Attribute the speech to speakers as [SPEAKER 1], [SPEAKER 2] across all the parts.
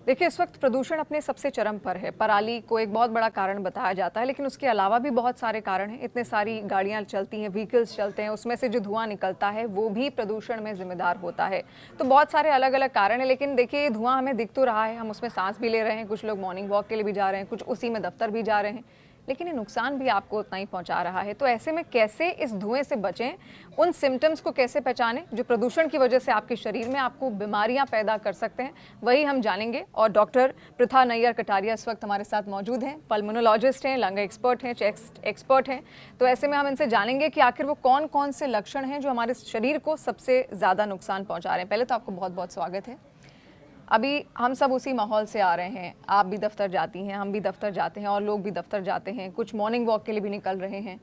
[SPEAKER 1] देखिए, इस वक्त प्रदूषण अपने सबसे चरम पर है। पराली को एक बहुत बड़ा कारण बताया जाता है, लेकिन उसके अलावा भी बहुत सारे कारण हैं। इतने सारी गाड़ियां चलती हैं, व्हीकल्स चलते हैं, उसमें से जो धुआं निकलता है वो भी प्रदूषण में जिम्मेदार होता है। तो बहुत सारे अलग अलग कारण हैं, लेकिन देखिए ये धुआं हमें दिख तो रहा है, हम उसमें सांस भी ले रहे हैं, कुछ लोग मॉर्निंग वॉक के लिए भी जा रहे हैं, कुछ उसी में दफ्तर भी जा रहे हैं, लेकिन ये नुकसान भी आपको उतना ही पहुंचा रहा है। तो ऐसे में कैसे इस धुएं से बचें, उन सिम्टम्स को कैसे पहचानें जो प्रदूषण की वजह से आपके शरीर में आपको बीमारियां पैदा कर सकते हैं, वही हम जानेंगे। और डॉक्टर पृथा नैयर कटारिया इस वक्त हमारे साथ मौजूद हैं। पल्मोनोलॉजिस्ट हैं, लंग एक्सपर्ट हैं, चेस्ट एक्सपर्ट हैं। तो ऐसे में हम इनसे जानेंगे कि आखिर वो कौन कौन से लक्षण हैं जो हमारे शरीर को सबसे ज़्यादा नुकसान पहुँचा रहे हैं। पहले तो आपको बहुत बहुत स्वागत है। अभी हम सब उसी माहौल से आ रहे हैं, आप भी दफ्तर जाती हैं, हम भी दफ्तर जाते हैं और लोग भी दफ्तर जाते हैं, कुछ मॉर्निंग वॉक के लिए भी निकल रहे हैं।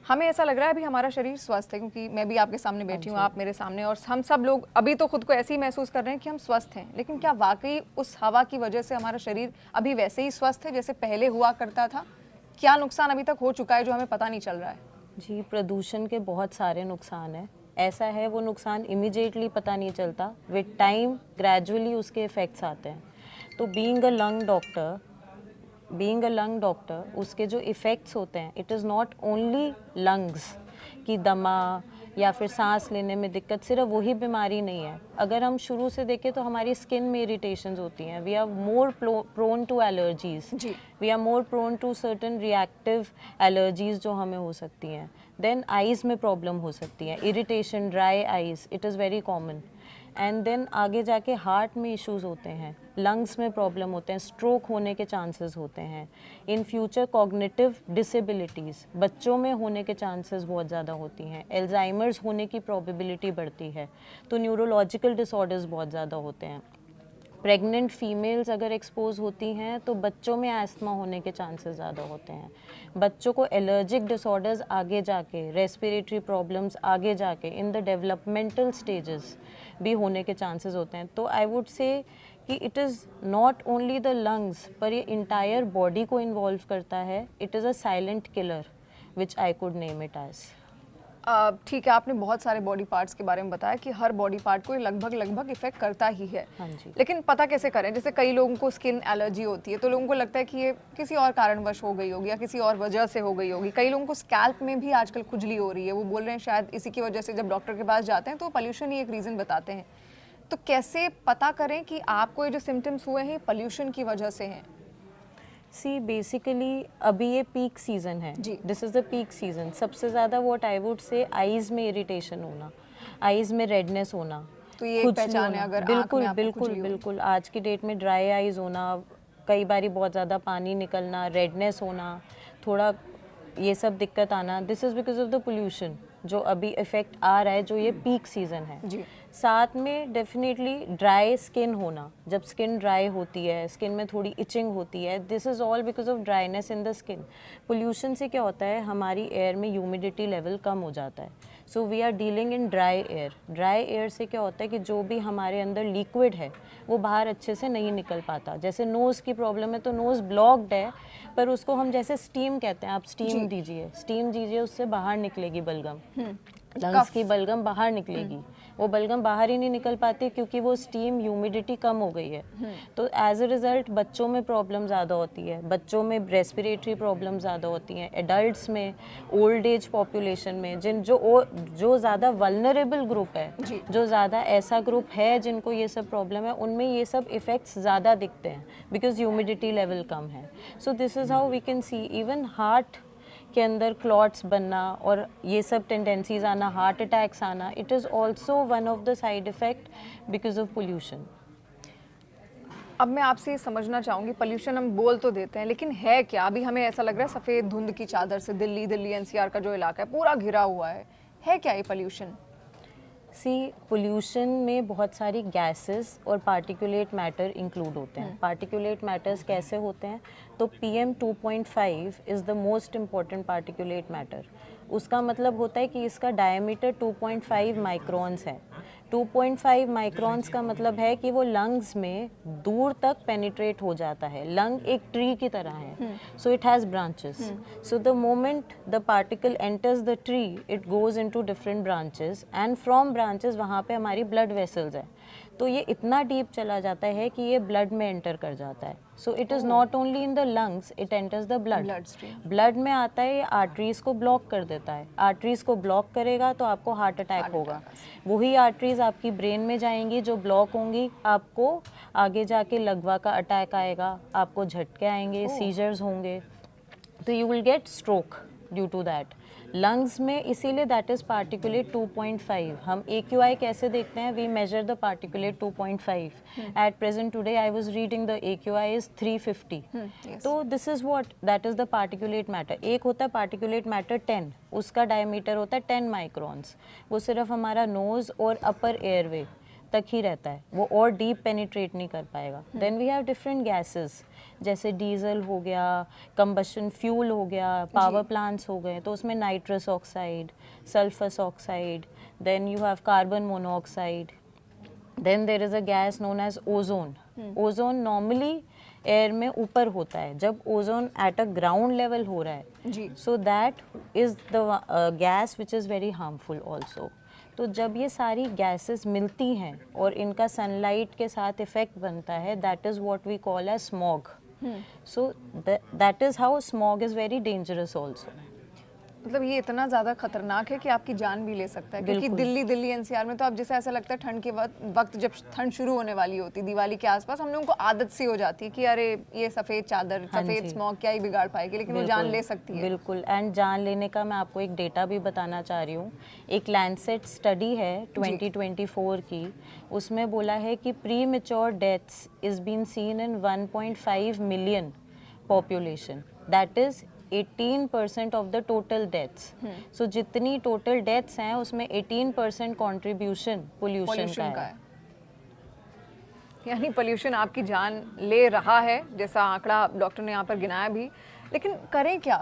[SPEAKER 1] हमें ऐसा लग रहा है अभी हमारा शरीर स्वस्थ है, क्योंकि मैं भी आपके सामने बैठी हूँ, आप मेरे सामने, और हम सब लोग अभी तो खुद को ऐसे ही महसूस कर रहे हैं कि हम स्वस्थ हैं। लेकिन क्या वाकई उस हवा की वजह से हमारा शरीर अभी वैसे ही स्वस्थ है जैसे पहले हुआ करता था? क्या नुकसान अभी तक हो चुका है जो हमें पता नहीं चल रहा है?
[SPEAKER 2] जी, प्रदूषण के बहुत सारे नुकसान हैं। ऐसा है वो नुकसान इमीडिएटली पता नहीं चलता, विद टाइम ग्रेजुअली उसके इफ़ेक्ट्स आते हैं। तो बीइंग अ लंग डॉक्टर उसके जो इफ़ेक्ट्स होते हैं, it is not only lungs की दमा या फिर सांस लेने में दिक्कत, सिर्फ वही बीमारी नहीं है। अगर हम शुरू से देखें तो हमारी स्किन में इरिटेशंस होती हैं, we are more prone to allergies, we are more prone to certain reactive allergies जो हमें हो सकती हैं। देन आइज़ में प्रॉब्लम हो सकती है, irritation, dry eyes, it is very common. And then आगे जाके हार्ट में इश्यूज होते हैं, लंग्स में प्रॉब्लम होते हैं, स्ट्रोक होने के चांसेस होते हैं। इन फ्यूचर कॉग्निटिव डिसेबिलिटीज़ बच्चों में होने के चांसेस बहुत ज़्यादा होती हैं, एल्जाइमर्स होने की प्रोबेबिलिटी बढ़ती है, तो न्यूरोलॉजिकल डिसऑर्डर्स बहुत ज़्यादा होते हैं। प्रेग्नेंट फीमेल्स अगर एक्सपोज होती हैं तो बच्चों में एस्थमा होने के चांसेस ज़्यादा होते हैं। बच्चों को एलर्जिक डिसऑर्डर्स आगे जाके, रेस्पिरेटरी प्रॉब्लम्स आगे जाके इन द डेवलपमेंटल स्टेजेस भी होने के चांसेस होते हैं। तो आई वुड से कि it is not only the lungs, पर ये इंटायर बॉडी को इन्वॉल्व करता है। It is a silent killer which I could name it as.
[SPEAKER 1] ठीक है, आपने बहुत सारे बॉडी पार्ट्स के बारे में बताया कि हर बॉडी पार्ट को लगभग इफेक्ट करता ही है।
[SPEAKER 2] हाँ जी।
[SPEAKER 1] लेकिन पता कैसे करें? जैसे कई लोगों को स्किन एलर्जी होती है, तो लोगों को लगता है कि ये किसी और कारणवश हो गई होगी या किसी और वजह से हो गई होगी। कई लोगों को स्कैल्प में भी आजकल खुजली हो रही है, वो बोल रहे हैं शायद इसी की वजह से। जब डॉक्टर के पास जाते हैं तो पॉल्यूशन ही एक रीज़न बताते हैं। तो कैसे पता करें कि आपको ये जो सिम्टम्स हुए हैं पॉल्यूशन की वजह से हैं?
[SPEAKER 2] सी बेसिकली अभी ये पीक सीज़न है, this is the peak season. सबसे ज़्यादा व्हाट आई वुड से आइज़ में इरिटेशन होना, आइज़ में रेडनेस होना,
[SPEAKER 1] तो ये पहचान है अगर
[SPEAKER 2] बिल्कुल बिल्कुल बिल्कुल आज की डेट में ड्राई आइज़ होना, कई बारी बहुत ज़्यादा पानी निकलना, रेडनेस होना, थोड़ा ये सब दिक्कत आना, this is because of the pollution जो अभी इफ़ेक्ट आ रहा है, जो ये पीक सीज़न है
[SPEAKER 1] जी।
[SPEAKER 2] साथ में डेफिनेटली ड्राई स्किन होना, जब स्किन ड्राई होती है, स्किन में थोड़ी इचिंग होती है, this is all because of dryness in the skin. Pollution से क्या होता है, हमारी एयर में ह्यूमिडिटी लेवल कम हो जाता है, so we are dealing in dry air. Dry air से क्या होता है कि जो भी हमारे अंदर लिक्विड है वो बाहर अच्छे से नहीं निकल पाता। जैसे नोज़ की प्रॉब्लम है तो नोज़ ब्लॉक्ड है, पर उसको हम जैसे स्टीम कहते हैं, आप स्टीम दीजिए, उससे बाहर निकलेगी बलगम, लंग्स की बलगम बाहर निकलेगी। वो बलगम बाहर ही नहीं निकल पाती क्योंकि वो स्टीम, ह्यूमिडिटी कम हो गई है। तो एज अ रिज़ल्ट बच्चों में प्रॉब्लम ज़्यादा होती है, बच्चों में रेस्पिरेटरी प्रॉब्लम ज़्यादा होती हैं, एडल्ट्स में, ओल्ड एज पॉपुलेशन में, जो ज़्यादा वल्नरेबल ग्रुप है, जो ज़्यादा ऐसा ग्रुप है जिनको ये सब प्रॉब्लम है, उनमें ये सब इफ़ेक्ट्स ज़्यादा दिखते हैं बिकॉज ह्यूमिडिटी लेवल कम है। So this is how we can see even heart के अंदर क्लॉट्स बनना और ये सब टेंडेंसीज आना, हार्ट अटैक्स आना, it is also one of the side effect because of pollution.
[SPEAKER 1] अब मैं आपसे ये समझना चाहूँगी, पोल्यूशन हम बोल तो देते हैं लेकिन है क्या? अभी हमें ऐसा लग रहा है सफ़ेद धुंध की चादर से दिल्ली एनसीआर का जो इलाका है पूरा घिरा हुआ है क्या ये पोल्यूशन?
[SPEAKER 2] सी पोल्यूशन में बहुत सारी गैसेस और पार्टिकुलेट मैटर इंक्लूड होते हैं। पार्टिकुलेट मैटर्स कैसे होते हैं? तो PM 2.5 is the most important particulate matter. उसका मतलब होता है कि इसका डायमीटर 2.5 माइक्रोन्स है। 2.5 माइक्रोन्स का मतलब है कि वो लंग्स में दूर तक पेनिट्रेट हो जाता है। लंग एक ट्री की तरह है, so it has branches. So the moment the particle enters the tree, it goes into different branches and from branches वहाँ पे हमारी ब्लड वेसल्स है। तो ये इतना डीप चला जाता है कि ये ब्लड में एंटर कर जाता है. So it is not only in the lungs, it enters the blood. Blood में आता है, ये आर्टरीज को ब्लॉक कर देता है. आर्टरीज को ब्लॉक करेगा तो आपको हार्ट अटैक होगा. वही आर्टरीज आपकी ब्रेन में जाएंगी जो ब्लॉक होंगी, आपको आगे जाके लकवा का अटैक आएगा, आपको झटके आएंगे, सीजर्स होंगे, तो you will get stroke due to that. Lungs में इसीलिए दैट इज़ पार्टिकुलेट 2.5. हम AQI कैसे देखते हैं? We measure the particulate 2.5. At present today I was reading the AQI is 350. तो this is what that is the particulate matter. एक होता है पार्टिकुलेट मैटर 10, उसका डायमीटर होता है 10 माइक्रॉन्स. वो सिर्फ हमारा नोज़ और अपर एयरवे तक ही रहता है, वो और डीप पेनिट्रेट नहीं कर पाएगा. Then we have different gases, जैसे डीजल हो गया, कंबशन फ्यूल हो गया, पावर प्लांट्स हो गए, तो उसमें nitrous oxide, sulphur oxide, then you have carbon monoxide. Then there is a gas known as ozone. Ozone normally air में ऊपर होता है, जब ozone at a ground level हो रहा है, so that is the gas which is very harmful also. तो जब ये सारी गैसेस मिलती हैं और इनका सनलाइट के साथ इफेक्ट बनता है, that is what we call as smog. So that is how smog is very dangerous also.
[SPEAKER 1] मतलब ये इतना ज़्यादा खतरनाक है कि आपकी जान भी ले सकता है, क्योंकि दिल्ली NCR में तो अब जैसे ऐसा लगता है ठंड के वक्त जब ठंड शुरू होने वाली होती है दिवाली के आसपास, हम लोगों को आदत सी हो जाती है कि अरे ये सफ़ेद चादर, सफ़ेद स्मॉग क्या ही बिगाड़ पाएगी, लेकिन वो जान ले सकती है.
[SPEAKER 2] बिल्कुल. एंड जान लेने का मैं आपको एक डेटा भी बताना चाह रही हूँ. एक लैंसेट स्टडी है 2024 की, उसमें बोला है कि premature deaths is been seen in 1.5 million population. That is 18% of the total deaths. So जितनी टोटल डेथ्स हैं उसमें 18% कंट्रीब्यूशन पोल्यूशन का है.
[SPEAKER 1] यानी पोल्यूशन आपकी जान ले रहा है, जैसा आंकड़ा डॉक्टर ने यहाँ पर गिनाया भी. लेकिन करें क्या?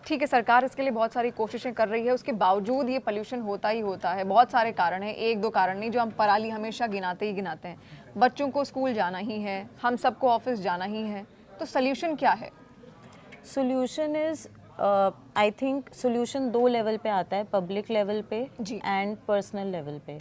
[SPEAKER 1] ठीक है, सरकार इसके लिए बहुत सारी कोशिशें कर रही है, उसके बावजूद ये पोल्यूशन होता ही होता है. बहुत सारे कारण हैं, एक दो कारण नहीं जो हम पराली हमेशा गिनाते ही गिनाते हैं. बच्चों को स्कूल जाना ही है, हम सबको ऑफिस जाना ही है, तो सोल्यूशन क्या है?
[SPEAKER 2] Solution is I think solution 2 level पे आता है, पब्लिक लेवल पे एंड पर्सनल लेवल पे.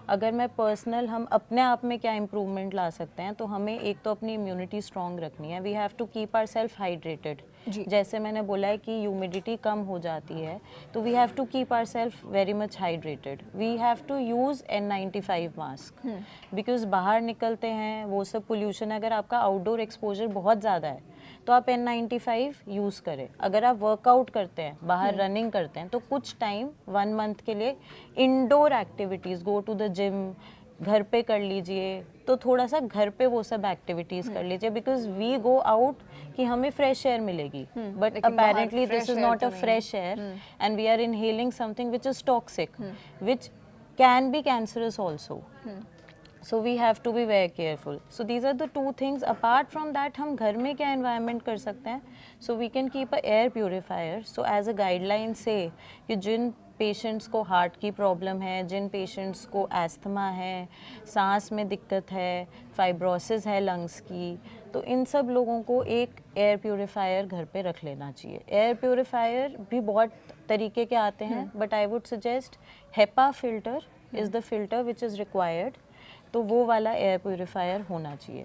[SPEAKER 2] अगर मैं पर्सनल, हम अपने आप में क्या इम्प्रूवमेंट ला सकते हैं, तो हमें एक तो अपनी इम्यूनिटी स्ट्रॉन्ग रखनी है. We have to keep ourself hydrated. जैसे मैंने बोला है कि ह्यूमिडिटी कम हो जाती है, तो we have to keep ourself very much hydrated. We have to use N95 mask, because बाहर निकलते हैं वो सब पोल्यूशन, अगर आपका आउटडोर एक्सपोजर बहुत ज़्यादा है तो आप N95 यूज़ करें. अगर आप वर्कआउट करते हैं, बाहर रनिंग करते हैं, तो कुछ टाइम 1 मंथ के लिए indoor activities, go to the gym, घर पे कर लीजिए. तो थोड़ा सा घर पे वो सब एक्टिविटीज़ कर लीजिए, बिकॉज वी गो आउट कि हमें फ्रेश एयर मिलेगी, but apparently this is not a fresh air and we are inhaling something which is toxic, which can be cancerous also. So we have to be very careful. So these are the 2 things. Apart from that, हम घर में क्या environment कर सकते हैं? So we can keep a air purifier. So as a guideline say कि जिन patients को heart की प्रॉब्लम है, जिन पेशेंट्स को एस्थमा है, सांस में दिक्कत है, फाइब्रोसिस है लंग्स की, तो इन सब लोगों को एक एयर प्योरीफायर घर पे रख लेना चाहिए. एयर प्योरीफायर भी बहुत तरीके के आते हैं, but I would suggest HEPA filter is the filter which is required. तो वो वाला एयर प्योरीफायर होना चाहिए.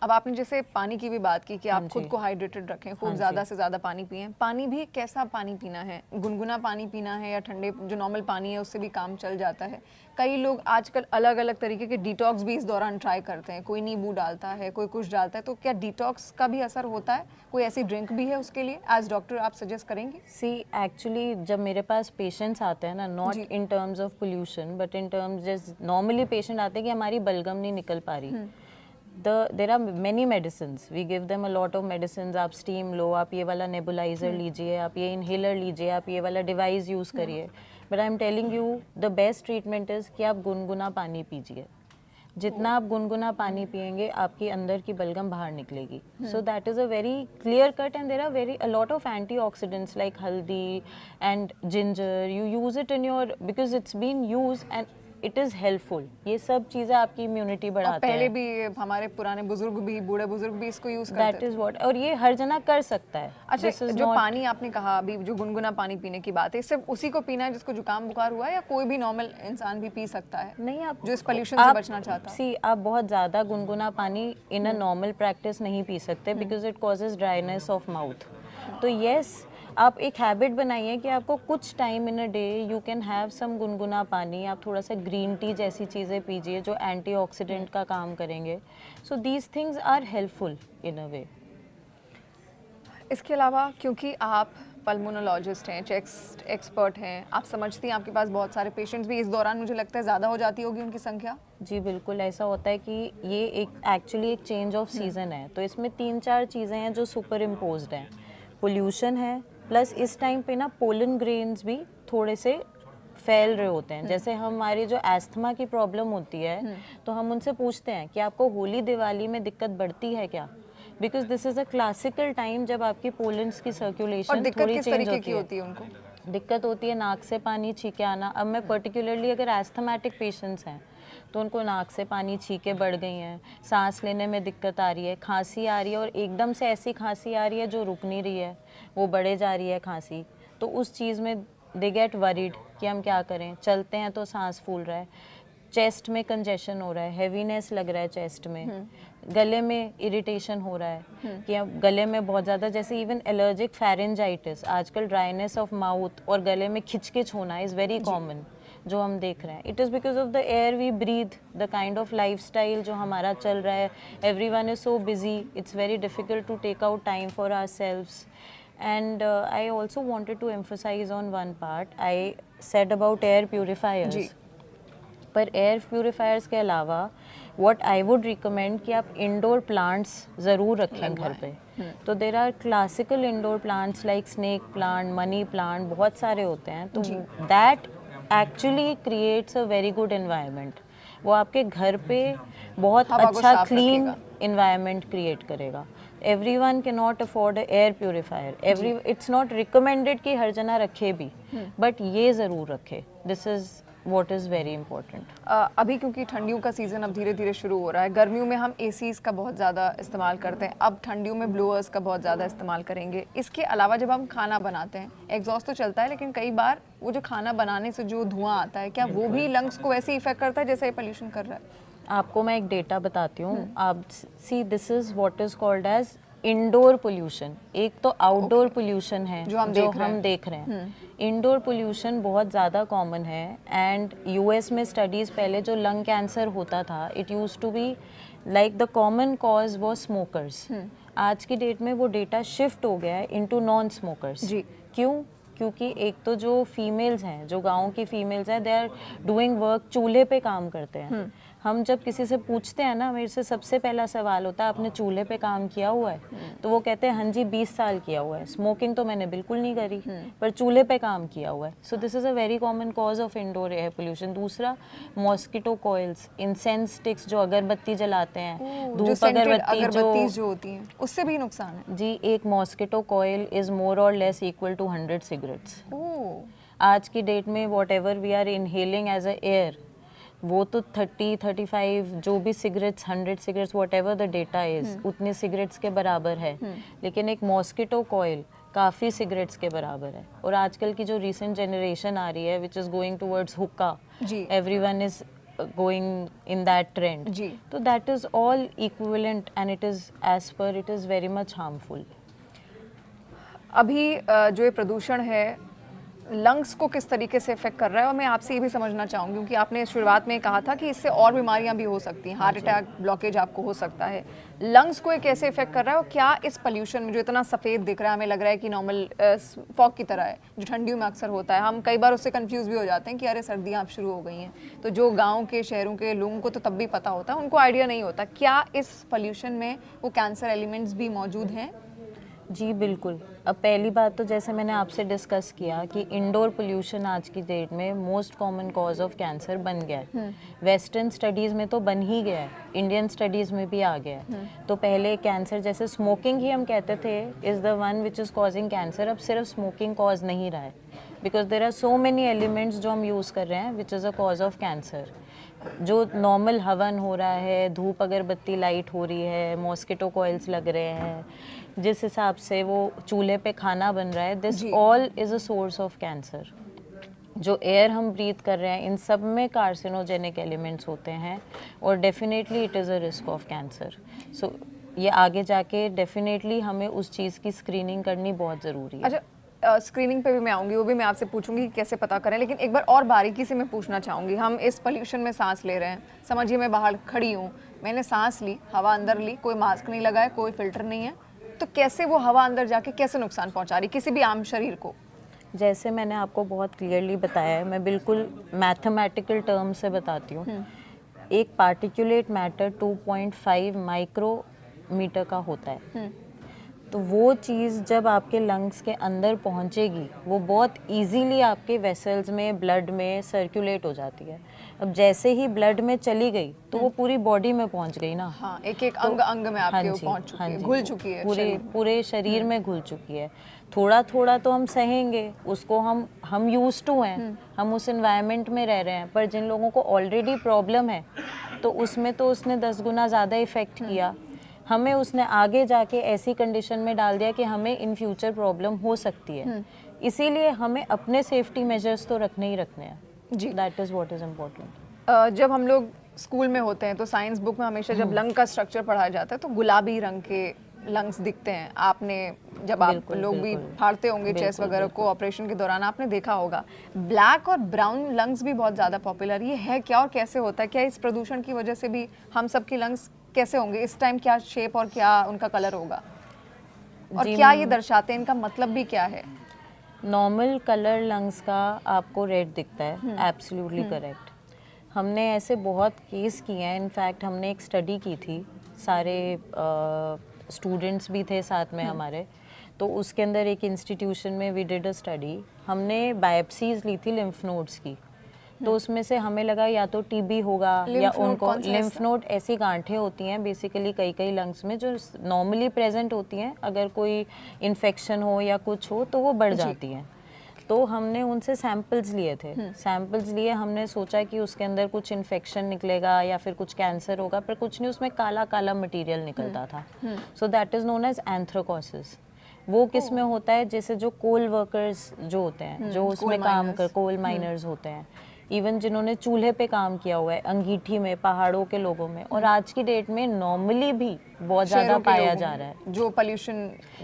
[SPEAKER 1] अब आपने जैसे पानी की भी बात की कि आप खुद को हाइड्रेटेड रखें, खूब ज़्यादा से ज़्यादा पानी पिएं. पानी भी कैसा पानी पीना है? गुनगुना पानी पीना है या ठंडे जो नॉर्मल पानी है उससे भी काम चल जाता है? कई लोग आजकल अलग अलग तरीके के डिटॉक्स भी इस दौरान ट्राई करते हैं. कोई नींबू डालता है, कोई कुछ डालता है. तो क्या डिटॉक्स का भी असर होता है? कोई ऐसी ड्रिंक भी है उसके लिए? एज डॉक्टर आप सजेस्ट करेंगे?
[SPEAKER 2] सी एक्चुअली जब मेरे पास पेशेंट्स आते हैं ना, not in terms of pollution but in terms just normally patient आते हैं कि हमारी बलगम नहीं निकल पा रही. there are many medicines, we give them a lot of medicines. आप स्टीम लो, आप ये वाला नेबुलाइजर लीजिए, आप ये इनहेलर लीजिए, आप ये वाला डिवाइस यूज़ करिए. But I am telling you the best treatment is कि आप गुनगुना पानी पीजिए. जितना आप गुनगुना पानी पिएंगे, आपकी अंदर की बलगम बाहर निकलेगी. So that is a very clear cut and there are very a lot of antioxidants like haldi and ginger. You use it in your, because it's been used and it is helpful. ये सब चीज़ें आपकी immunity
[SPEAKER 1] और
[SPEAKER 2] बढ़ाते
[SPEAKER 1] पहले
[SPEAKER 2] हैं।
[SPEAKER 1] भी हमारे पुराने बुजुर्ग भी, बूढ़े बुजुर्ग भी इसको यूज करते
[SPEAKER 2] दैट
[SPEAKER 1] थे।
[SPEAKER 2] इज़ व्हाट, और ये हर जना कर सकता है।
[SPEAKER 1] अच्छा,
[SPEAKER 2] This is
[SPEAKER 1] जो
[SPEAKER 2] not-
[SPEAKER 1] पानी आपने कहा अभी, जो गुनगुना पानी पीने की बात है, सिर्फ उसी को पीना है जिसको जुकाम बुखार हुआ है, या कोई भी नॉर्मल इंसान भी पी सकता है
[SPEAKER 2] नहीं, आप
[SPEAKER 1] जो इस पोल्यूशन से बचना चाहता है?
[SPEAKER 2] सी आप बहुत ज़्यादा गुनगुना पानी इन अ नॉर्मल प्रैक्टिस नहीं पी सकते, because it causes dryness of mouth. तो यस, आप एक हैबिट बनाइए कि आपको कुछ time in a day you can have some गुनगुना पानी। आप थोड़ा सा ग्रीन टी जैसी चीज़ें पीजिए जो एंटीऑक्सीडेंट का काम करेंगे। So these things are helpful in a way.
[SPEAKER 1] इसके अलावा, क्योंकि आप पल्मोनोलॉजिस्ट हैं, चेस्ट एक्सपर्ट हैं, आप समझती हैं, आपके पास बहुत सारे पेशेंट्स भी, इस दौरान मुझे लगता है ज़्यादा हो जाती होगी उनकी संख्या।
[SPEAKER 2] जी बिल्कुल, ऐसा होता है कि ये एक एक्चुअली एक चेंज ऑफ सीज़न है, तो इसमें 3-4 चीज़ें हैं जो सुपर इम्पोज्ड हैं। पोल्यूशन है, प्लस इस टाइम पे ना पोलन ग्रेन्स भी थोड़े से फैल रहे होते हैं। जैसे हमारी जो एस्थमा की प्रॉब्लम होती है, तो हम उनसे पूछते हैं कि आपको होली दिवाली में दिक्कत बढ़ती है क्या, because this is a classical time जब आपकी पोलन्स की
[SPEAKER 1] और
[SPEAKER 2] सर्कुलेशन
[SPEAKER 1] दिक्कत
[SPEAKER 2] थोड़ी
[SPEAKER 1] किस
[SPEAKER 2] चेंज
[SPEAKER 1] तरीके की
[SPEAKER 2] होती है।
[SPEAKER 1] होती है उनको?
[SPEAKER 2] दिक्कत होती है नाक से पानी छीके आना। अब मैं पर्टिकुलरली अगर एस्थमेटिक पेशेंट्स हैं तो उनको नाक से पानी छीके बढ़ गई हैं, सांस लेने में दिक्कत आ रही है, खांसी आ रही है, और एकदम से ऐसी खांसी आ रही है जो रुक नहीं रही है, वो बढ़े जा रही है खांसी। तो उस चीज़ में दे गेट वरीड कि हम क्या करें। चलते हैं तो सांस फूल रहा है, चेस्ट में कंजेशन हो रहा है, हेवीनेस लग रहा है चेस्ट में, गले में इरिटेशन हो रहा है कि अब गले में बहुत ज़्यादा, जैसे इवन एलर्जिक फेरेंजाइटिस, आजकल ड्राइनेस ऑफ माउथ और गले में खिचखिच होना इज़ वेरी कॉमन जो हम देख रहे हैं। It is because of the air we breathe, the kind of lifestyle जो हमारा चल रहा है। Everyone is so busy, it's very difficult to take out time for ourselves. And I also wanted to emphasize on one part. I said about air purifiers.
[SPEAKER 1] जी।
[SPEAKER 2] पर air purifiers के अलावा what I would recommend कि आप indoor plants ज़रूर रखें घर पे। तो there are classical indoor plants like snake plant, money plant, बहुत सारे होते हैं। तो that actually creates a very good environment. वो आपके घर पे बहुत
[SPEAKER 1] हवा को
[SPEAKER 2] अच्छा
[SPEAKER 1] साफ
[SPEAKER 2] क्लीन
[SPEAKER 1] रखेगा।
[SPEAKER 2] environment क्रिएट करेगा। everyone cannot afford a air purifier, it's not recommended कि हर जना रखे भी, but ये ज़रूर रखे। this is what is very important।
[SPEAKER 1] अभी क्योंकि ठंडियों का सीज़न अब धीरे धीरे शुरू हो रहा है, गर्मियों में हम एसीज़ का बहुत ज़्यादा इस्तेमाल करते हैं, अब ठंडियों में ब्लोअर्स का बहुत ज़्यादा इस्तेमाल करेंगे। इसके अलावा जब हम खाना बनाते हैं, एग्जॉस्ट तो चलता है, लेकिन कई बार वो जो खाना बनाने से जो धुआं आता है, क्या वो भी लंग्स को वैसे इफेक्ट करता है जैसे ये पोल्यूशन कर रहा है?
[SPEAKER 2] आपको मैं एक डेटा बताती हूँ। आप see, this is what is called as indoor pollution. एक तो आउटडोर पोल्यूशन है
[SPEAKER 1] जो हम
[SPEAKER 2] देख रहे हैं। इंडोर पोल्यूशन बहुत ज़्यादा कॉमन है, एंड यूएस में स्टडीज़ पहले जो लंग कैंसर होता था, it used to be like the common cause वो स्मोकर्स। आज की डेट में वो डेटा शिफ्ट हो गया है इनटू नॉन स्मोकर्स।
[SPEAKER 1] जी।
[SPEAKER 2] क्यों? क्योंकि एक तो जो फीमेल्स हैं, जो गांव की फीमेल्स हैं, दे आर डूइंग वर्क, चूल्हे पे काम करते हैं। हम जब किसी से पूछते हैं ना, मेरे से सबसे पहला सवाल होता है आपने चूल्हे पे काम किया हुआ है? तो वो कहते हैं हाँ जी 20 साल किया हुआ है। स्मोकिंग तो मैंने बिल्कुल नहीं करी, पर चूल्हे पे काम किया हुआ है। So this is a very common cause of indoor air pollution. दूसरा, मॉस्किटो कॉइल्स, इंसेंस स्टिक्स जो अगरबत्ती जलाते हैं,
[SPEAKER 1] जो
[SPEAKER 2] धूप
[SPEAKER 1] अगरबत्ती जो होती हैं, उससे भी नुकसान है?
[SPEAKER 2] जी, एक मॉस्किटो कॉइल इज़ मोर और less equal to 100 cigarettes.
[SPEAKER 1] Oh.
[SPEAKER 2] आज की डेट में whatever we are inhaling as a air, वो तो 30-35 जो भी cigarettes, 100 cigarettes, whatever the data is, उतने सिगरेट्स के बराबर है। लेकिन एक मॉस्किटो कॉइल काफ़ी सिगरेट्स के बराबर है। और आजकल की जो रिसेंट जनरेशन आ रही है which is going towards hookah, everyone is going in that trend.
[SPEAKER 1] जी।
[SPEAKER 2] तो that is all equivalent and it is as पर it is very much harmful.
[SPEAKER 1] अभी जो ये प्रदूषण है लंग्स को किस तरीके से इफेक्ट कर रहा है, और मैं आपसे ये भी समझना चाहूँगी क्योंकि आपने शुरुआत में कहा था कि इससे और बीमारियां भी हो सकती हैं, हार्ट अटैक, ब्लॉकेज आपको हो सकता है। लंग्स को ये कैसे इफेक्ट कर रहा है, और क्या इस पोल्यूशन में जो इतना सफ़ेद दिख रहा है, हमें लग रहा है कि नॉर्मल फॉग की तरह है जो ठंडियों में अक्सर होता है, हम कई बार उससे कंफ्यूज भी हो जाते हैं कि अरे सर्दियाँ अब शुरू हो गई हैं। तो जो गाँव के, शहरों के लोगों को तो तब भी पता होता है, उनको आइडिया नहीं होता। क्या इस पोल्यूशन में वो कैंसर एलिमेंट्स भी मौजूद हैं?
[SPEAKER 2] जी बिल्कुल। अब पहली बात तो जैसे मैंने आपसे डिस्कस किया कि इंडोर पोल्यूशन आज की डेट में most common cause of cancer बन गया है। वेस्टर्न स्टडीज़ में तो बन ही गया है, इंडियन स्टडीज़ में भी आ गया है। तो पहले कैंसर जैसे स्मोकिंग ही हम कहते थे is the one which is causing cancer, अब सिर्फ स्मोकिंग कॉज नहीं रहा है। Because there are so many elements जो हम यूज़ कर रहे हैं which is a cause of cancer. जो नॉर्मल हवन हो रहा है, धूप अगरबत्ती लाइट हो रही है, मॉस्किटो कॉइल्स लग रहे हैं, जिस हिसाब से वो चूल्हे पे खाना बन रहा है, this all is a source of cancer. जो एयर हम ब्रीथ कर रहे हैं, इन सब में कार्सिनोजेनिक एलिमेंट्स होते हैं और definitely it is a risk of cancer. So ये आगे जाके डेफिनेटली हमें उस चीज़ की स्क्रीनिंग करनी बहुत ज़रूरी है।
[SPEAKER 1] अच्छा, स्क्रीनिंग पे भी मैं आऊँगी, वो भी मैं आपसे पूछूंगी कि कैसे पता करें, लेकिन एक बार और बारीकी से मैं पूछना चाहूँगी। हम इस पोल्यूशन में सांस ले रहे हैं, समझिए मैं बाहर खड़ी हूँ, मैंने सांस ली, हवा अंदर ली, कोई मास्क नहीं लगाया, कोई फिल्टर नहीं है, तो कैसे वो हवा अंदर जाके कैसे नुकसान पहुँचा रही किसी भी आम शरीर को?
[SPEAKER 2] जैसे मैंने आपको बहुत क्लियरली बताया है, मैं बिल्कुल मैथमेटिकल टर्म से बताती हूँ। एक पार्टिकुलेट मैटर 2.5 माइक्रोमीटर का होता है, तो वो चीज़ जब आपके लंग्स के अंदर पहुँचेगी, वो बहुत इजीली आपके वेसल्स में, ब्लड में सर्कुलेट हो जाती है। अब जैसे ही ब्लड में चली गई तो वो पूरी बॉडी में पहुँच गई ना।
[SPEAKER 1] हाँ, एक एक अंग अंग में आपके वो पहुँच चुकी है, घुल चुकी है,
[SPEAKER 2] पूरे शरीर में घुल चुकी है। थोड़ा थोड़ा तो हम सहेंगे उसको, हम यूज्ड टू हैं, हम उस एनवायरनमेंट में रह रहे हैं, पर जिन लोगों को ऑलरेडी प्रॉब्लम है तो उसमें तो उसने 10 गुना ज़्यादा इफ़ेक्ट किया। हमें उसने आगे जाके ऐसी कंडीशन में डाल दिया कि हमें इन फ्यूचर प्रॉब्लम हो सकती है। इसीलिए हमें अपने सेफ्टी मेजर्स तो रखने ही रखने हैं जी। That is what is important.
[SPEAKER 1] जब हम लोग स्कूल में होते हैं तो साइंस बुक में हमेशा जब लंग का स्ट्रक्चर पढ़ाया जाता है तो गुलाबी रंग के लंग्स दिखते हैं। आपने जब आप लोग भी फाड़ते होंगे चेस्ट वगैरह को ऑपरेशन के दौरान, आपने देखा होगा ब्लैक और ब्राउन लंग्स भी बहुत ज़्यादा पॉपुलर। ये है क्या और कैसे होता है? क्या इस प्रदूषण की वजह से भी हम सबकी लंग्स कैसे होंगे इस टाइम? क्या शेप और क्या उनका कलर होगा और क्या ये दर्शाते हैं, इनका मतलब भी क्या है?
[SPEAKER 2] नॉर्मल कलर लंग्स का आपको रेड दिखता है, एब्सोल्युटली करेक्ट। हमने ऐसे बहुत केस किए हैं, इनफैक्ट हमने एक स्टडी की थी, सारे स्टूडेंट्स भी थे साथ में हमारे, तो उसके अंदर एक इंस्टीट्यूशन में वी डिड अ स्टडी। हमने बायोप्सीज ली थी लिम्फ नोड्स की, तो उसमें से हमें लगा या तो टीबी होगा या उनको लिम्फ नोड ऐसी गांठें होती हैं बेसिकली कई लंग्स में जो नॉर्मली प्रेजेंट होती हैं, अगर कोई इन्फेक्शन हो या कुछ हो तो वो बढ़ जाती हैं। तो हमने उनसे सैंपल्स लिए थे, सैंपल्स लिए, हमने सोचा कि उसके अंदर कुछ इन्फेक्शन निकलेगा या फिर कुछ कैंसर होगा, पर कुछ नहीं, उसमें काला काला मटेरियल निकलता था। So that is known as anthracosis. वो किस में होता है? जैसे जो कोल वर्कर्स जो होते हैं, जो उसमें काम कर, कोल माइनर्स होते हैं, इवन जिन्होंने चूल्हे पे काम किया हुआ है, अंगीठी में, पहाड़ों के लोगों में, और आज की डेट में नॉर्मली भी बहुत ज़्यादा पाया जा रहा है
[SPEAKER 1] जो पोल्यूशन।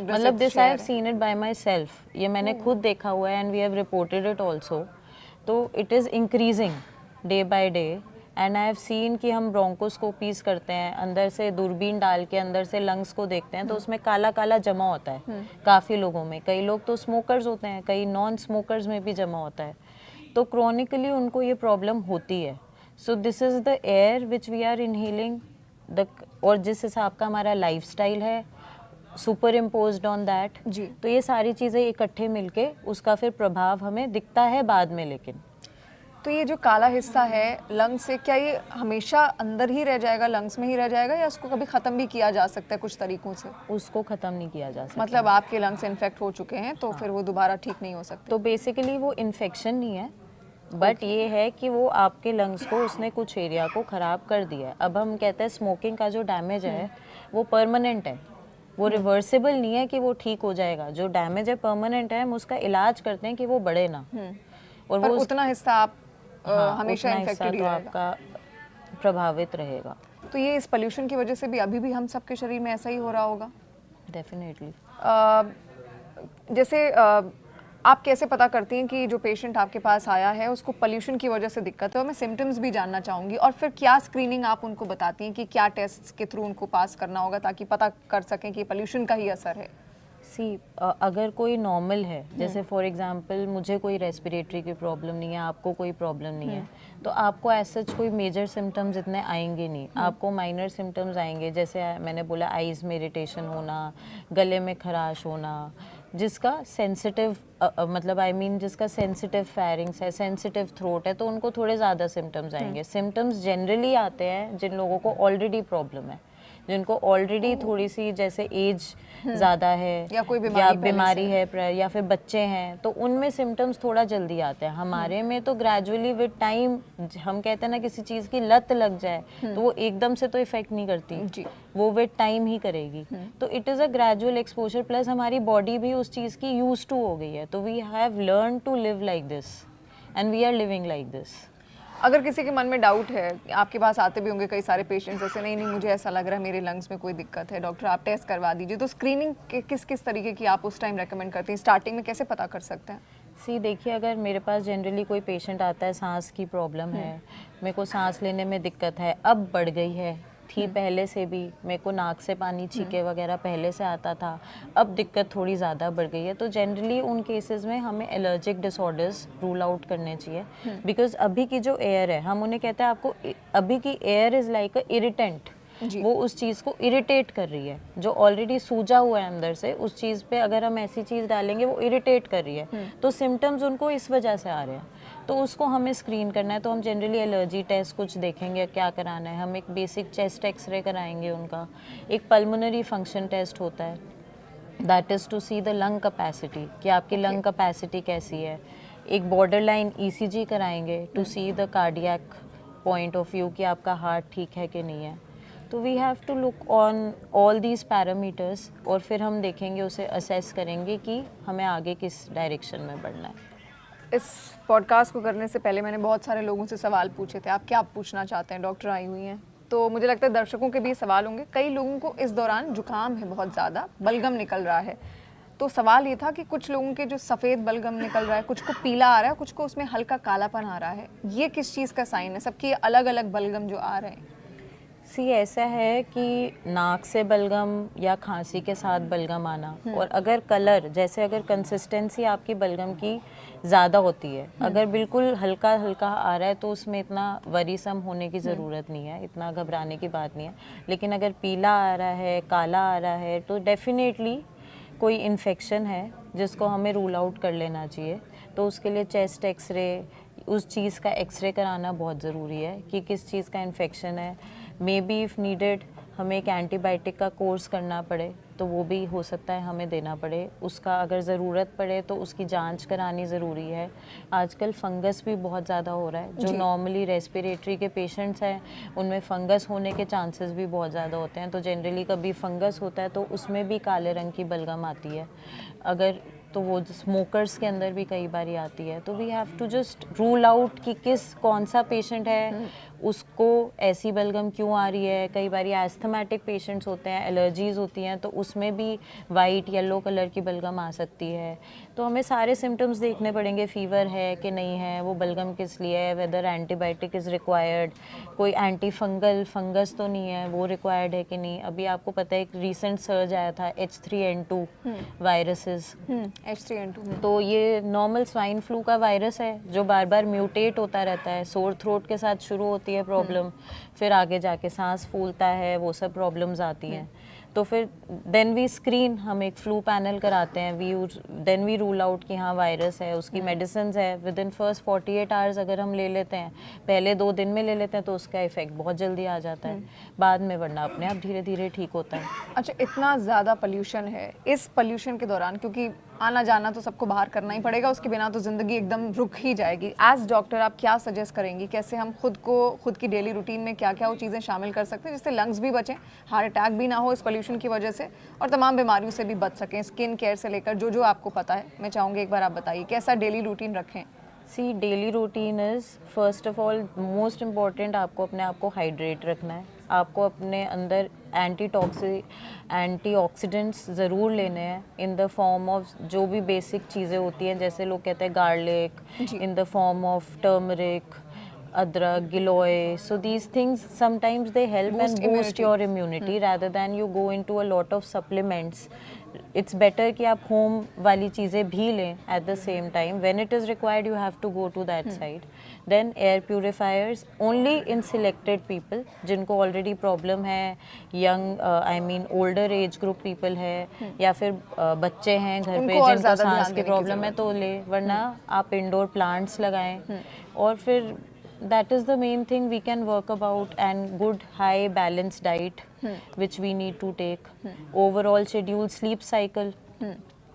[SPEAKER 2] मतलब this I have seen it by myself, ये मैंने खुद देखा हुआ है and we have reported it also. तो it is increasing day by day and I have seen कि हम ब्रोंकोस्कोपीज करते हैं, अंदर से दूरबीन डाल के अंदर से लंग्स को देखते हैं तो उसमें काला काला जमा होता है काफ़ी लोगों में। कई लोग तो स्मोकर्स होते हैं, कई नॉन स्मोकर्स में भी जमा होता है, तो क्रॉनिकली उनको ये प्रॉब्लम होती है। So this is the air which we are inhaling the, और जिस हिसाब का हमारा लाइफस्टाइल है सुपर इम्पोज्ड ऑन दैट जी, तो ये सारी चीज़ें इकट्ठे मिलके उसका फिर प्रभाव हमें दिखता है बाद में। लेकिन
[SPEAKER 1] तो ये जो काला हिस्सा है लंग्स से, क्या ये हमेशा अंदर ही रह जाएगा, लंग्स में ही रह जाएगा, या उसको कभी ख़त्म भी किया जा सकता है कुछ तरीकों से?
[SPEAKER 2] उसको ख़त्म नहीं किया जा सकता।
[SPEAKER 1] मतलब आपके लंग्स इन्फेक्ट हो चुके हैं तो फिर वो दोबारा ठीक नहीं हो सकते?
[SPEAKER 2] तो बेसिकली वो इन्फेक्शन नहीं है, बट ये है कि वो आपके लंग्स को उसने कुछ एरिया को ख़राब कर दिया है। अब हम कहते हैं स्मोकिंग का जो डैमेज है वो परमानेंट है, वो रिवर्सिबल नहीं है कि वो ठीक हो जाएगा। जो डैमेज है परमानेंट है, हम उसका इलाज करते हैं कि वो बढ़े ना।
[SPEAKER 1] और वो उतना हिस्सा आप हमेशा इन्फेक्टेड ही
[SPEAKER 2] तो आपका प्रभावित रहेगा।
[SPEAKER 1] तो ये इस पोल्यूशन की वजह से भी अभी भी हम सबके शरीर में ऐसा ही हो रहा होगा?
[SPEAKER 2] डेफिनेटली।
[SPEAKER 1] जैसे आप कैसे पता करती हैं कि जो पेशेंट आपके पास आया है उसको पोल्यूशन की वजह से दिक्कत है? और मैं सिम्टम्स भी जानना चाहूँगी, और फिर क्या स्क्रीनिंग आप उनको बताती हैं कि क्या टेस्ट के थ्रू उनको पास करना होगा ताकि पता कर सकें कि पोल्यूशन का ही असर है?
[SPEAKER 2] अगर कोई नॉर्मल है, जैसे फॉर एग्जांपल मुझे कोई रेस्पिरेटरी की प्रॉब्लम नहीं है, आपको कोई प्रॉब्लम नहीं है, तो आपको एज सच कोई मेजर सिम्टम्स इतने आएंगे नहीं। आपको माइनर सिम्टम्स आएंगे, जैसे मैंने बोला आईज में इरिटेशन होना, गले में खराश होना, जिसका सेंसिटिव मतलब आई मीन जिसका सेंसिटिव फेरिंग्स है, सेंसिटिव थ्रोट है, तो उनको थोड़े ज़्यादा सिम्टम्स आएंगे। सिम्टम्स जनरली आते हैं जिन लोगों को ऑलरेडी प्रॉब्लम है, जिनको ऑलरेडी थोड़ी सी जैसे एज ज़्यादा है
[SPEAKER 1] या कोई बीमारी
[SPEAKER 2] या
[SPEAKER 1] पहले
[SPEAKER 2] बीमारी
[SPEAKER 1] से
[SPEAKER 2] है या फिर बच्चे हैं, तो उनमें सिम्टम्स थोड़ा जल्दी आते हैं। हमारे में तो ग्रेजुअली विद टाइम, हम कहते हैं ना किसी चीज़ की लत लग जाए तो वो एकदम से तो इफेक्ट नहीं करती
[SPEAKER 1] जी।
[SPEAKER 2] वो विद टाइम ही करेगी। तो it is a gradual exposure, plus हमारी बॉडी भी उस चीज़ की यूज टू हो गई है, तो we have learn to live like this and we are living like this.
[SPEAKER 1] अगर किसी के मन में डाउट है, आपके पास आते भी होंगे कई सारे पेशेंट्स ऐसे, नहीं नहीं मुझे ऐसा लग रहा है मेरे लंग्स में कोई दिक्कत है, डॉक्टर आप टेस्ट करवा दीजिए, तो स्क्रीनिंग किस किस तरीके की आप उस टाइम रेकमेंड करती हैं? स्टार्टिंग में कैसे पता कर सकते हैं?
[SPEAKER 2] देखिए, अगर मेरे पास जनरली कोई पेशेंट आता है, सांस की प्रॉब्लम है, मेरे को सांस लेने में दिक्कत है, अब बढ़ गई है, थी पहले से भी, मेरे को नाक से पानी छीके वगैरह पहले से आता था, अब दिक्कत थोड़ी ज़्यादा बढ़ गई है, तो जनरली उन केसेस में हमें एलर्जिक डिसऑर्डर्स रूल आउट करने चाहिए। बिकॉज अभी की जो एयर है, हम उन्हें कहते हैं आपको अभी की air is like a irritant, वो उस चीज़ को इरिटेट कर रही है, जो ऑलरेडी सूजा हुआ है अंदर से, उस चीज़ पे अगर हम ऐसी चीज़ डालेंगे वो इरिटेट कर रही है, तो सिम्टम्स उनको इस वजह से आ रहे हैं, तो उसको हमें स्क्रीन करना है। तो हम जनरली एलर्जी टेस्ट कुछ देखेंगे क्या कराना है, हम एक बेसिक चेस्ट एक्सरे कराएंगे उनका, एक पल्मोनरी फंक्शन टेस्ट होता है, that is to see the lung capacity कि आपकी लंग कैपेसिटी कैसी है, एक बॉर्डर लाइन ईसीजी कराएंगे to see the cardiac point of view कि आपका हार्ट ठीक है कि नहीं है। तो we have to look on all these parameters और फिर हम देखेंगे, उसे असेस करेंगे कि हमें आगे किस डायरेक्शन में बढ़ना है।
[SPEAKER 1] इस पॉडकास्ट को करने से पहले मैंने बहुत सारे लोगों से सवाल पूछे थे, आप क्या पूछना चाहते हैं, डॉक्टर आई हुई हैं, तो मुझे लगता है दर्शकों के भी सवाल होंगे। कई लोगों को इस दौरान जुकाम है, बहुत ज़्यादा बलगम निकल रहा है, तो सवाल ये था कि कुछ लोगों के जो सफ़ेद बलगम निकल रहा है, कुछ को पीला आ रहा है, कुछ को उसमें हल्का कालापन आ रहा है, ये किस चीज़ का साइन है? सबके अलग अलग बलगम जो आ रहे हैं।
[SPEAKER 2] ऐसा है कि नाक से बलगम या खांसी के साथ बलगम आना, और अगर कलर, जैसे अगर कंसिस्टेंसी आपकी बलगम की ज़्यादा होती है, अगर बिल्कुल हल्का हल्का आ रहा है तो उसमें इतना वरीसम होने की ज़रूरत नहीं है, इतना घबराने की बात नहीं है। लेकिन अगर पीला आ रहा है, काला आ रहा है, तो डेफिनेटली कोई इन्फेक्शन है जिसको हमें रूल आउट कर लेना चाहिए। तो उसके लिए चेस्ट एक्सरे, उस चीज़ का एक्सरे कराना बहुत ज़रूरी है कि किस चीज़ का इन्फेक्शन है। मे बी इफ़ नीडेड हमें एक एंटीबायोटिक का कोर्स करना पड़े तो वो भी हो सकता है हमें देना पड़े, उसका अगर ज़रूरत पड़े तो उसकी जांच करानी ज़रूरी है। आजकल फंगस भी बहुत ज़्यादा हो रहा है, जो नॉर्मली रेस्पिरेटरी के पेशेंट्स हैं उनमें फंगस होने के चांसेस भी बहुत ज़्यादा होते हैं। तो जनरली कभी फंगस होता है तो उसमें भी काले रंग की बलगम आती है, अगर तो वो स्मोकर्स के अंदर भी कई बार आती है। तो we have to just rule out कि कौन सा पेशेंट है, उसको ऐसी बलगम क्यों आ रही है। कई बार एस्थमेटिक पेशेंट्स होते हैं, एलर्जीज़ होती हैं, तो उसमें भी वाइट येलो कलर की बलगम आ सकती है। तो हमें सारे सिम्टम्स देखने पड़ेंगे, फीवर है कि नहीं है, वो बलगम किस लिए है, वेदर एंटीबायोटिक इज़ रिक्वायर्ड, कोई एंटी फंगल फंगस तो नहीं है वो रिक्वायर्ड है कि नहीं। अभी आपको पता है एक रीसेंट सर्ज आया था H3N2 वायरसेस,
[SPEAKER 1] H3N2,
[SPEAKER 2] तो ये नॉर्मल स्वाइन फ्लू का वायरस है जो बार बार म्यूटेट होता रहता है। सोर थ्रोट के साथ शुरू होती है प्रॉब्लम, फिर आगे जाके सांस फूलता है, वो सब प्रॉब्लम्स आती हैं। तो फिर देन वी स्क्रीन, हम एक फ्लू पैनल कराते हैं, देन वी रूल आउट कि हाँ वायरस है, उसकी मेडिसिन है, विद इन फर्स्ट 48 आवर्स अगर हम ले लेते हैं, पहले 2 दिन में ले लेते हैं तो उसका इफेक्ट बहुत जल्दी आ जाता है, बाद में वरना अपने आप धीरे धीरे ठीक होता है।
[SPEAKER 1] अच्छा, इतना ज़्यादा पोल्यूशन है, इस पोल्यूशन के दौरान, क्योंकि आना जाना तो सबको बाहर करना ही पड़ेगा, उसके बिना तो ज़िंदगी एकदम रुक ही जाएगी। एज डॉक्टर आप क्या सजेस्ट करेंगी, कैसे हम खुद की डेली रूटीन में क्या क्या वो चीज़ें शामिल कर सकते हैं जिससे लंग्स भी बचें, हार्ट अटैक भी ना हो इस पोल्यूशन की वजह से, और तमाम बीमारियों से भी बच सकें, स्किन केयर से लेकर जो आपको पता है। मैं चाहूँगी एक बार आप बताइए कैसा डेली रूटीन रखें।
[SPEAKER 2] Daily routine is first of all most important, आपको अपने आप को हाइड्रेट रखना है, आपको अपने अंदर एंटीऑक्सीडेंट्स ज़रूर लेने हैं इन द फॉर्म ऑफ जो भी बेसिक चीज़ें होती हैं, जैसे लोग कहते हैं garlic, in the form of turmeric, अदरक, गिलोय. So these things sometimes they help and boost your immunity rather than you go into a lot of supplements. It's better कि आप home वाली चीज़ें भी लें at the same time. When it is required, you have to go to that side. Then air purifiers only in selected people जिनको already problem है, young I mean older age group people है, या फिर बच्चे हैं घर पे जिनको सांस की प्रॉब्लम है तो ले, वरना आप इंडोर प्लांट्स लगाएं। और फिर that is the main thing we can work about, and good high balanced diet which we need to take, overall schedule, sleep cycle.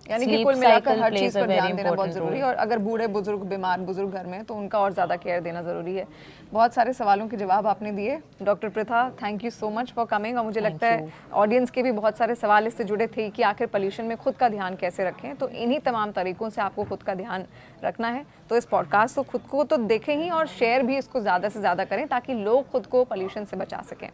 [SPEAKER 1] यानी कि
[SPEAKER 2] Sleep
[SPEAKER 1] कुल मिलाकर
[SPEAKER 2] cycle
[SPEAKER 1] her
[SPEAKER 2] plays
[SPEAKER 1] cheese
[SPEAKER 2] a
[SPEAKER 1] पर
[SPEAKER 2] very
[SPEAKER 1] ध्यान देना बहुत
[SPEAKER 2] important
[SPEAKER 1] ज़रूरी है,
[SPEAKER 2] role.
[SPEAKER 1] और अगर बूढ़े बुजुर्ग बीमार बुजुर्ग घर में हैं, तो उनका और ज़्यादा केयर देना ज़रूरी है। बहुत सारे सवालों के जवाब आपने दिए doctor Pritha, thank you so much for coming. और मुझे लगता है ऑडियंस के भी बहुत सारे सवाल इससे जुड़े थे कि आखिर पोल्यूशन में खुद का ध्यान कैसे रखें, तो इन्हीं तमाम तरीकों से आपको खुद का ध्यान रखना है। तो इस पॉडकास्ट को खुद को तो देखें ही, और शेयर भी इसको ज़्यादा से ज़्यादा करें ताकि लोग खुद को पोल्यूशन से बचा सकें।